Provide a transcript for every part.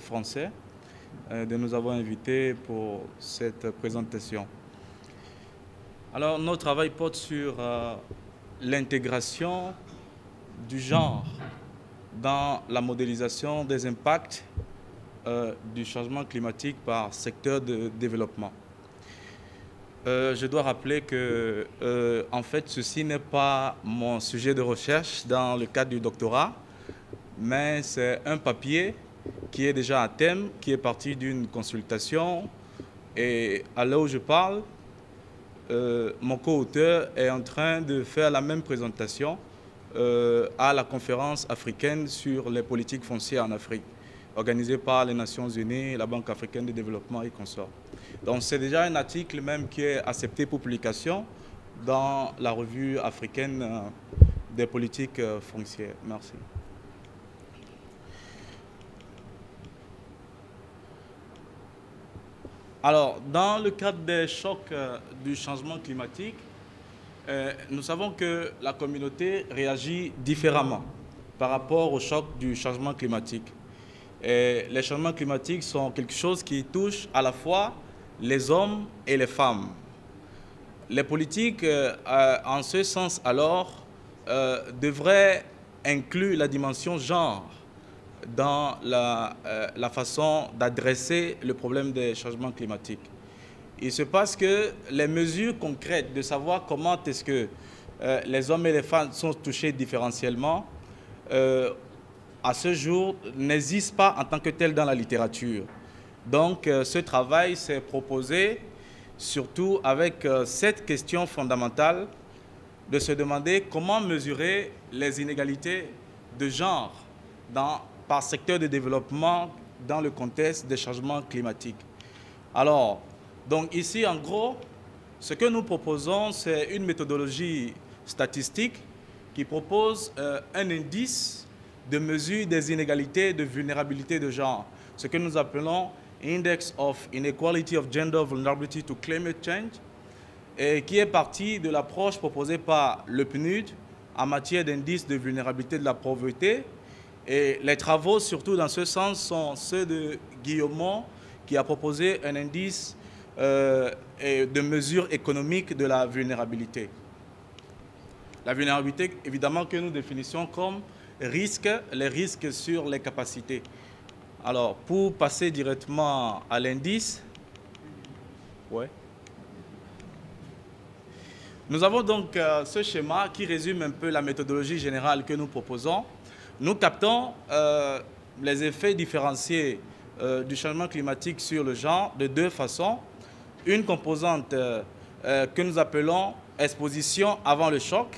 Français de nous avoir invités pour cette présentation. Alors, notre travail porte sur l'intégration du genre dans la modélisation des impacts du changement climatique par secteur de développement. Je dois rappeler que, en fait, ceci n'est pas mon sujet de recherche dans le cadre du doctorat, mais c'est un papier qui est déjà à thème, qui est parti d'une consultation. Et à l'heure où je parle, mon co-auteur est en train de faire la même présentation à la conférence africaine sur les politiques foncières en Afrique, organisée par les Nations Unies, la Banque africaine de développement et consorts. Donc c'est déjà un article même qui est accepté pour publication dans la revue africaine des politiques foncières. Merci. Alors, dans le cadre des chocs du changement climatique, nous savons que la communauté réagit différemment par rapport au choc du changement climatique. Et les changements climatiques sont quelque chose qui touche à la fois les hommes et les femmes. Les politiques, en ce sens alors, devraient inclure la dimension genre dans la façon d'adresser le problème des changements climatiques. Il se passe que les mesures concrètes de savoir comment est-ce que les hommes et les femmes sont touchés différentiellement, à ce jour, n'existent pas en tant que telles dans la littérature. Donc, ce travail s'est proposé surtout avec cette question fondamentale de se demander comment mesurer les inégalités de genre par secteur de développement dans le contexte des changements climatiques. Alors, donc ici, en gros, ce que nous proposons, c'est une méthodologie statistique qui propose un indice de mesure des inégalités de vulnérabilité de genre, ce que nous appelons Index of Inequality of Gender Vulnerability to Climate Change, et qui est parti de l'approche proposée par le PNUD en matière d'indice de vulnérabilité de la pauvreté. Et les travaux, surtout dans ce sens, sont ceux de Guillaumont, qui a proposé un indice de mesure économique de la vulnérabilité. La vulnérabilité, évidemment, que nous définissons comme les risques sur les capacités. Alors, pour passer directement à l'indice, nous avons donc ce schéma qui résume un peu la méthodologie générale que nous proposons. Nous captons les effets différenciés du changement climatique sur le genre de deux façons. Une composante que nous appelons exposition avant le choc,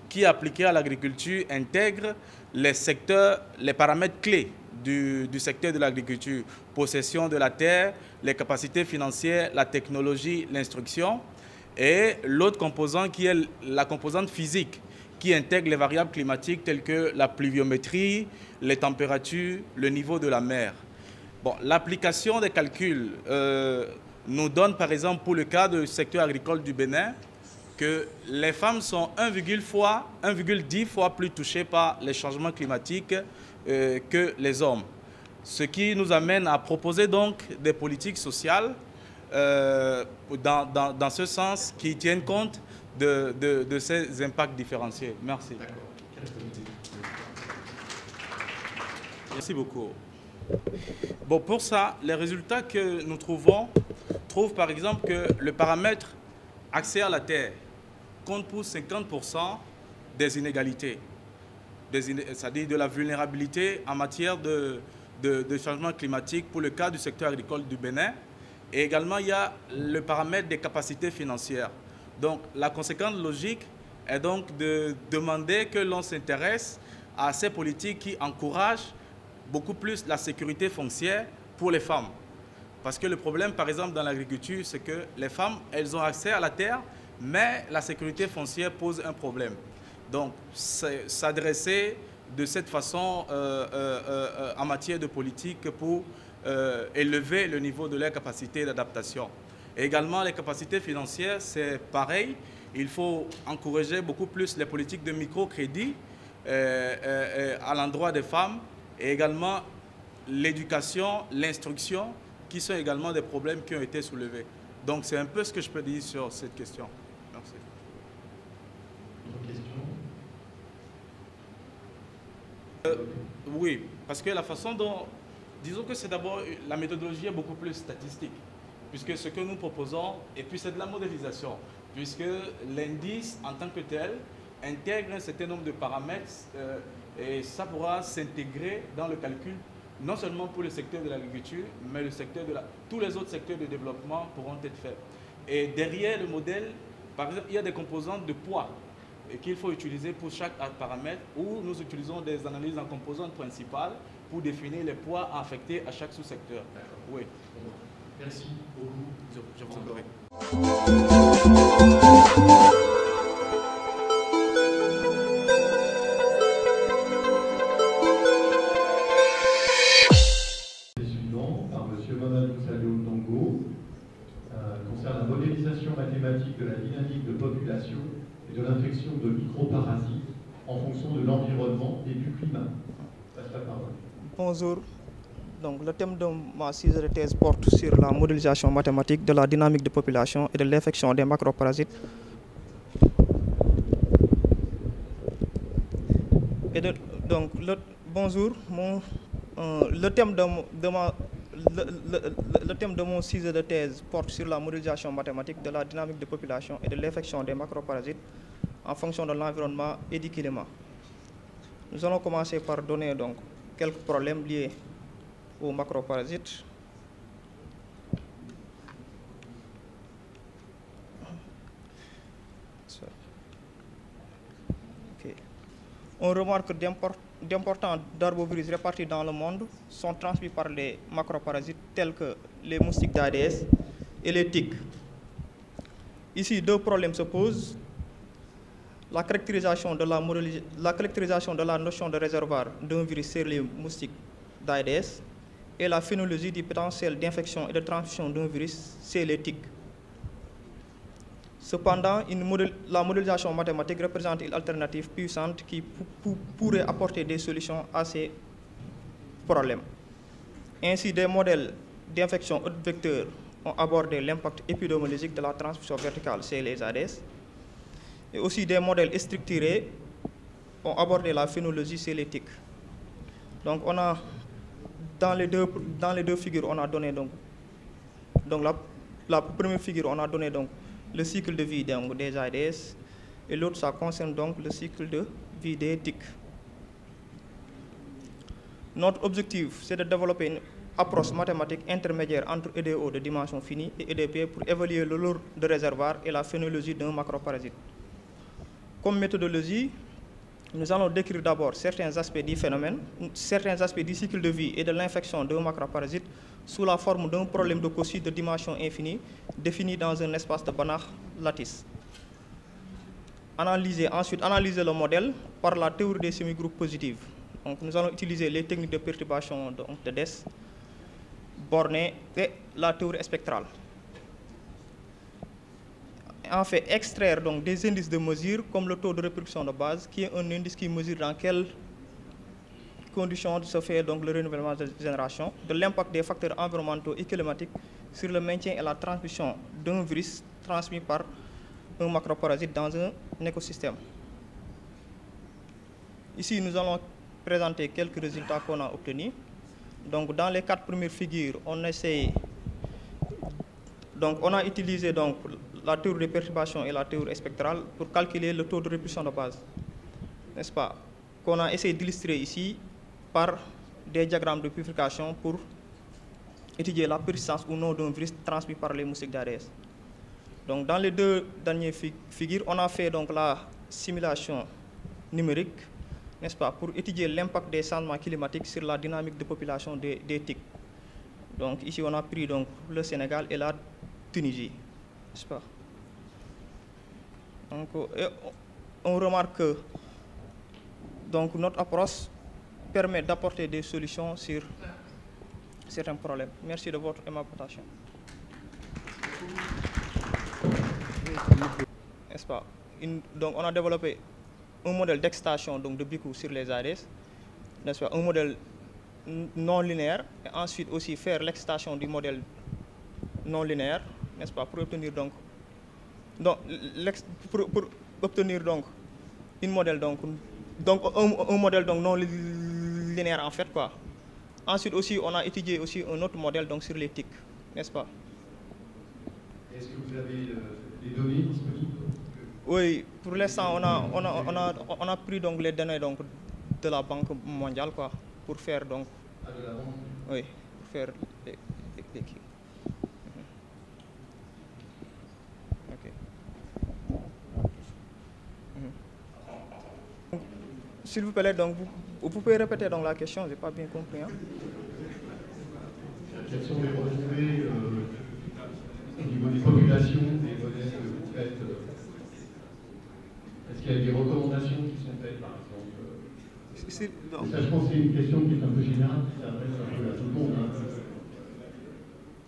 qui appliquée à l'agriculture intègre les paramètres clés du secteur de l'agriculture: possession de la terre, les capacités financières, la technologie, l'instruction. Et l'autre composant qui est la composante physique, qui intègre les variables climatiques telles que la pluviométrie, les températures, le niveau de la mer. Bon, l'application des calculs nous donne, par exemple, pour le cas du secteur agricole du Bénin, que les femmes sont 1,10 fois plus touchées par les changements climatiques que les hommes. Ce qui nous amène à proposer donc des politiques sociales dans ce sens qui tiennent compte de ces impacts différenciés. Merci. Merci beaucoup. Bon, pour ça, les résultats que nous trouvent par exemple que le paramètre accès à la terre compte pour 50% des inégalités, c'est-à-dire de la vulnérabilité en matière de changement climatique pour le cas du secteur agricole du Bénin. Et également, il y a le paramètre des capacités financières. Donc, la conséquence logique est donc de demander que l'on s'intéresse à ces politiques qui encouragent beaucoup plus la sécurité foncière pour les femmes. Parce que le problème, par exemple, dans l'agriculture, c'est que les femmes, elles ont accès à la terre, mais la sécurité foncière pose un problème. Donc, s'adresser de cette façon en matière de politique pour élever le niveau de leur capacité d'adaptation. Et également, les capacités financières, c'est pareil. Il faut encourager beaucoup plus les politiques de microcrédit à l'endroit des femmes et également l'éducation, l'instruction, qui sont également des problèmes qui ont été soulevés. Donc, c'est un peu ce que je peux dire sur cette question. Merci. Autre question? Oui, parce que la façon dont... Disons que c'est d'abord... La méthodologie est beaucoup plus statistique, puisque ce que nous proposons, et puis c'est de la modélisation, puisque l'indice en tant que tel intègre un certain nombre de paramètres et ça pourra s'intégrer dans le calcul, non seulement pour le secteur de l'agriculture, mais le secteur de tous les autres secteurs de développement pourront être faits. Et derrière le modèle, par exemple, il y a des composantes de poids qu'il faut utiliser pour chaque paramètre, où nous utilisons des analyses en composantes principales pour définir les poids affectés à chaque sous-secteur. Oui. Merci beaucoup. Je vous en prie. Concerne la modélisation mathématique de la dynamique de population et de l'infection de microparasites en fonction de l'environnement et du climat. Passe la parole. Bonjour. Donc, le thème de ma thèse de thèse porte sur la modélisation mathématique de la dynamique de population et de l'infection des macroparasites. Bonjour. Le thème de mon sujet de thèse porte sur la modélisation mathématique de la dynamique de population et de l'infection des macroparasites en fonction de l'environnement et du climat. Nous allons commencer par donner donc quelques problèmes liés aux macroparasites. Okay. On remarque d'importants arbovirus répartis dans le monde sont transmis par les macroparasites tels que les moustiques d'Aedes et les tiques. Ici, deux problèmes se posent. La caractérisation de la notion de réservoir d'un virus sur les moustiques d'Aedes et la phénologie du potentiel d'infection et de transmission d'un virus chez les tiques. Cependant, la modélisation mathématique représente une alternative puissante qui pourrait apporter des solutions à ces problèmes. Ainsi, des modèles d'infection hôte vecteur ont abordé l'impact épidémiologique de la transmission verticale chez les Aedes. Et aussi des modèles structurés ont abordé la phénologie chez les tiques. Donc, on a, dans les deux figures, on a donné la première figure, on a donné donc le cycle de vie des Aedes, et l'autre, ça concerne donc le cycle de vie des tiques. Notre objectif, c'est de développer une approche mathématique intermédiaire entre EDO de dimension finie et EDP pour évaluer le lourd de réservoir et la phénologie d'un macroparasite. Comme méthodologie, nous allons décrire d'abord certains aspects du phénomène, certains aspects du cycle de vie et de l'infection d'un macroparasite sous la forme d'un problème de Cauchy de dimension infinie défini dans un espace de Banach lattice. Ensuite, analyser le modèle par la théorie des semi-groupes positifs. Donc, nous allons utiliser les techniques de perturbation de Dess, bornées et la théorie spectrale. En fait, extraire donc des indices de mesure comme le taux de reproduction de base, qui est un indice qui mesure dans quelles conditions se fait donc le renouvellement de génération, de l'impact des facteurs environnementaux et climatiques sur le maintien et la transmission d'un virus transmis par un macroparasite dans un écosystème. Ici, nous allons présenter quelques résultats qu'on a obtenus. Donc, dans les 4 premières figures, on a utilisé donc la théorie de perturbation et la théorie spectrale pour calculer le taux de répulsion de base, n'est-ce pas, qu'on a essayé d'illustrer ici par des diagrammes de purification pour étudier la persistance ou non d'un virus transmis par les moustiques d'Aedes. Donc, dans les deux dernières figures, on a fait donc la simulation numérique, n'est-ce pas, pour étudier l'impact des changements climatiques sur la dynamique de population des tiques. Donc, ici, on a pris donc le Sénégal et la Tunisie, n'est-ce pas. Donc, on remarque que donc, notre approche permet d'apporter des solutions sur certains problèmes. Merci de votre aimable attention. N'est-ce pas? Donc on a développé un modèle d'excitation de Bicou sur les ARS, n'est-ce pas? Un modèle non linéaire, et ensuite aussi faire l'excitation du modèle non linéaire, n'est-ce pas, pour obtenir donc un modèle un modèle non linéaire en fait, quoi. Ensuite aussi on a étudié aussi un autre modèle donc sur les tics, n'est-ce pas? Est-ce que vous avez les données disponibles? Oui, pour l'instant on a pris donc les données donc de la Banque mondiale, quoi, pour faire donc. Ah, de la banque? Oui, pour faire les S'il vous plaît, donc, vous pouvez répéter donc la question, je n'ai pas bien compris. Hein? Quelles sont les retombées au niveau des populations, des modèles que vous faites? Est-ce qu'il y a des recommandations qui sont faites, par exemple? Ça, je pense que c'est une question qui est un peu générale, qui s'adresse un peu à tout le monde. Hein.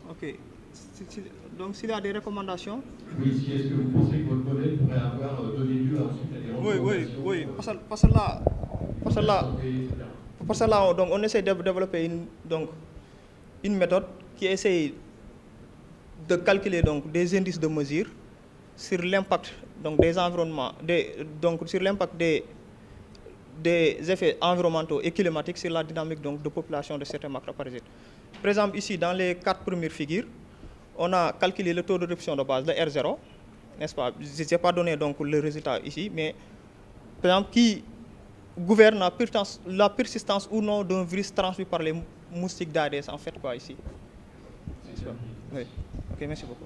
Ok. Donc, s'il y a des recommandations? Oui, si est-ce que vous pensez que votre modèle pourrait avoir donné lieu ensuite à des recommandations? Oui. Parce que là, donc, on essaie de développer une méthode qui essaie de calculer donc, des indices de mesure sur l'impact des environnements, sur l'impact des effets environnementaux et climatiques sur la dynamique de population de certains macroparasites. Par exemple, ici, dans les 4 premières figures, on a calculé le taux de répulsion de base, le R0, n'est-ce pas? Je n'ai pas donné donc, le résultat ici, mais par exemple, qui gouverne la persistance ou non d'un virus transmis par les moustiques d'Aedes, en fait, quoi, ici. Oui. Ok, merci beaucoup.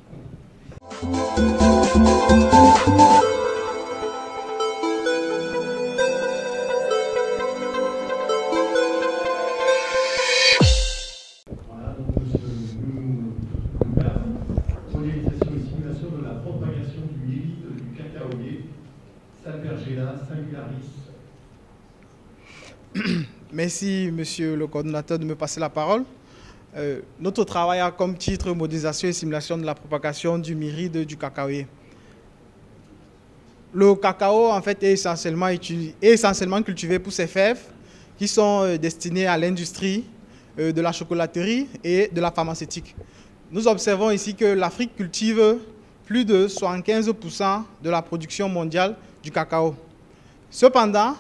Modélisation et simulation de la propagation du myride du cacaoyer, Salpergella singularis. Merci, monsieur le coordonnateur, de me passer la parole. Notre travail a comme titre modélisation et simulation de la propagation du myride du cacaoyer. Le cacao, en fait, est essentiellement cultivé pour ses fèves qui sont destinées à l'industrie de la chocolaterie et de la pharmaceutique. Nous observons ici que l'Afrique cultive plus de 75% de la production mondiale du cacao. Cependant,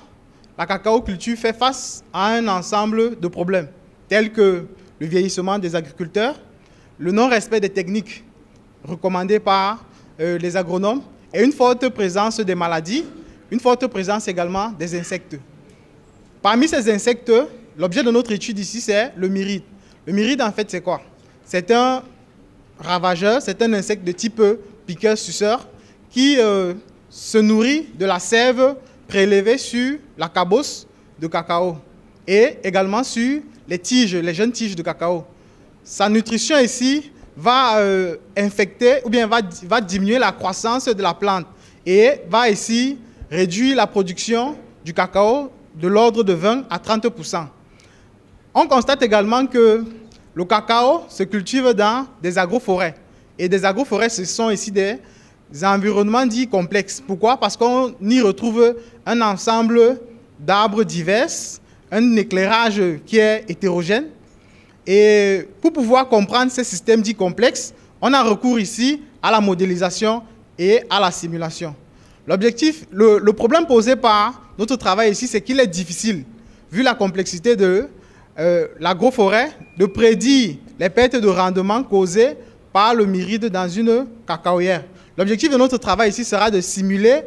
la cacao-culture fait face à un ensemble de problèmes, tels que le vieillissement des agriculteurs, le non-respect des techniques recommandées par les agronomes et une forte présence des maladies, une forte présence également des insectes. Parmi ces insectes, l'objet de notre étude ici, c'est le myride. Le myride, en fait, c'est quoi? C'est un ravageur, c'est un insecte de type piqueur-suceur qui se nourrit de la sève prélevée sur la cabosse de cacao et également sur les tiges, les jeunes tiges de cacao. Sa nutrition ici va infecter ou bien va diminuer la croissance de la plante et va ici réduire la production du cacao de l'ordre de 20 à 30%. On constate également que le cacao se cultive dans des agroforêts. Et des agroforêts, ce sont ici des environnements dits complexes. Pourquoi? Parce qu'on y retrouve un ensemble d'arbres divers, un éclairage qui est hétérogène. Et pour pouvoir comprendre ces systèmes dits complexes, on a recours ici à la modélisation et à la simulation. L'objectif, le problème posé par notre travail ici, c'est qu'il est difficile, vu la complexité de l'agroforêt, de prédire les pertes de rendement causées par le myride dans une cacaoyère. L'objectif de notre travail ici sera de simuler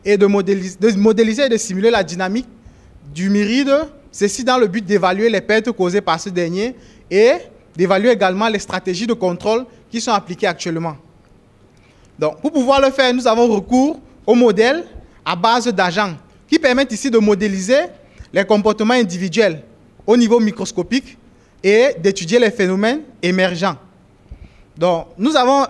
et de modéliser et de simuler la dynamique du myride, ceci dans le but d'évaluer les pertes causées par ce dernier et d'évaluer également les stratégies de contrôle qui sont appliquées actuellement. Donc, pour pouvoir le faire, nous avons recours au modèle à base d'agents qui permettent ici de modéliser les comportements individuels au niveau microscopique et d'étudier les phénomènes émergents. Donc, nous avons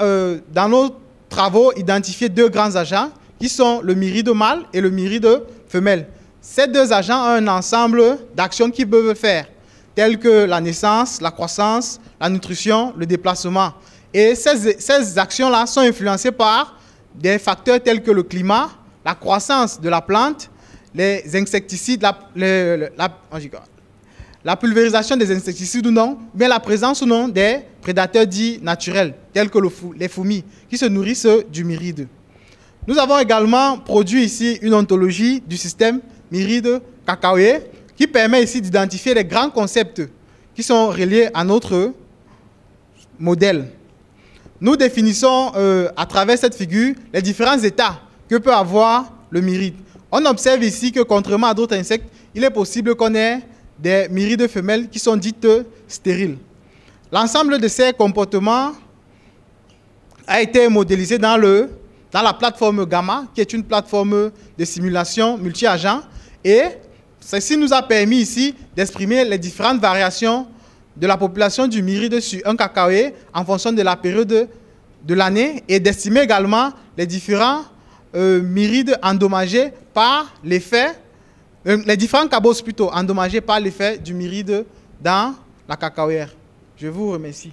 dans nos travaux identifié 2 grands agents qui sont le myride mâle et le myride femelle. Ces 2 agents ont un ensemble d'actions qu'ils peuvent faire, telles que la naissance, la croissance, la nutrition, le déplacement. Et ces actions-là sont influencées par des facteurs tels que le climat, la croissance de la plante, les insecticides, la pulvérisation des insecticides ou non, bien la présence ou non des prédateurs dits naturels, tels que les fourmis, qui se nourrissent du myride. Nous avons également produit ici une ontologie du système myride cacaoyer, qui permet ici d'identifier les grands concepts qui sont reliés à notre modèle. Nous définissons à travers cette figure les différents états que peut avoir le myride. On observe ici que contrairement à d'autres insectes, il est possible qu'on ait des myrides femelles qui sont dites stériles. L'ensemble de ces comportements a été modélisé dans la plateforme Gamma, qui est une plateforme de simulation multi-agent, et ceci nous a permis ici d'exprimer les différentes variations de la population du myride sur un cacaoyer en fonction de la période de l'année et d'estimer également les différents myrides endommagés par l'effet, les différents cabos plutôt endommagés par l'effet du myride dans la cacaoyère. Je vous remercie.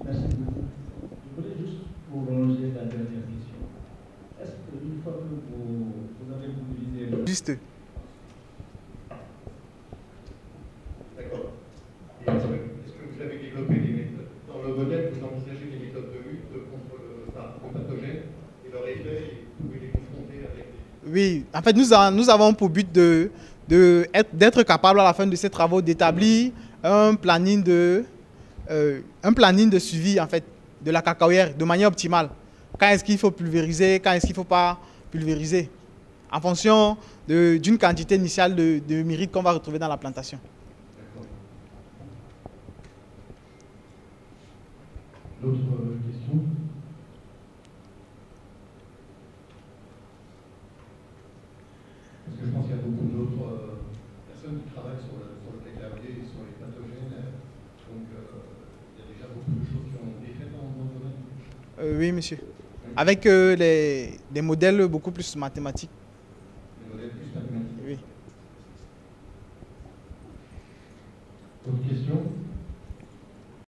Merci beaucoup. Je voulais juste prolonger la dernière question. Est-ce qu'une fois que vous avez mobilisé le... Juste. D'accord. Est-ce que vous avez développé des méthodes? Dans le modèle, vous envisagez des méthodes de lutte contre le pathogène et leur effet, et vous pouvez les confronter avec des... Oui, en fait, nous avons pour but d'être capable à la fin de ces travaux d'établir un planning de suivi en fait, de la cacaoyère de manière optimale. Quand est-ce qu'il faut pulvériser, quand est-ce qu'il ne faut pas pulvériser, en fonction d'une quantité initiale de myride qu'on va retrouver dans la plantation. D'autres questions? Parce que je pense qu'il y a beaucoup d'autres personnes qui travaillent sur le cacaoyer et sur les pathogènes. Donc, il y a déjà beaucoup de choses qui ont été faites dans votre domaine. Oui, monsieur. Avec des modèles beaucoup plus mathématiques. Des modèles plus mathématiques. Oui. D'autres questions?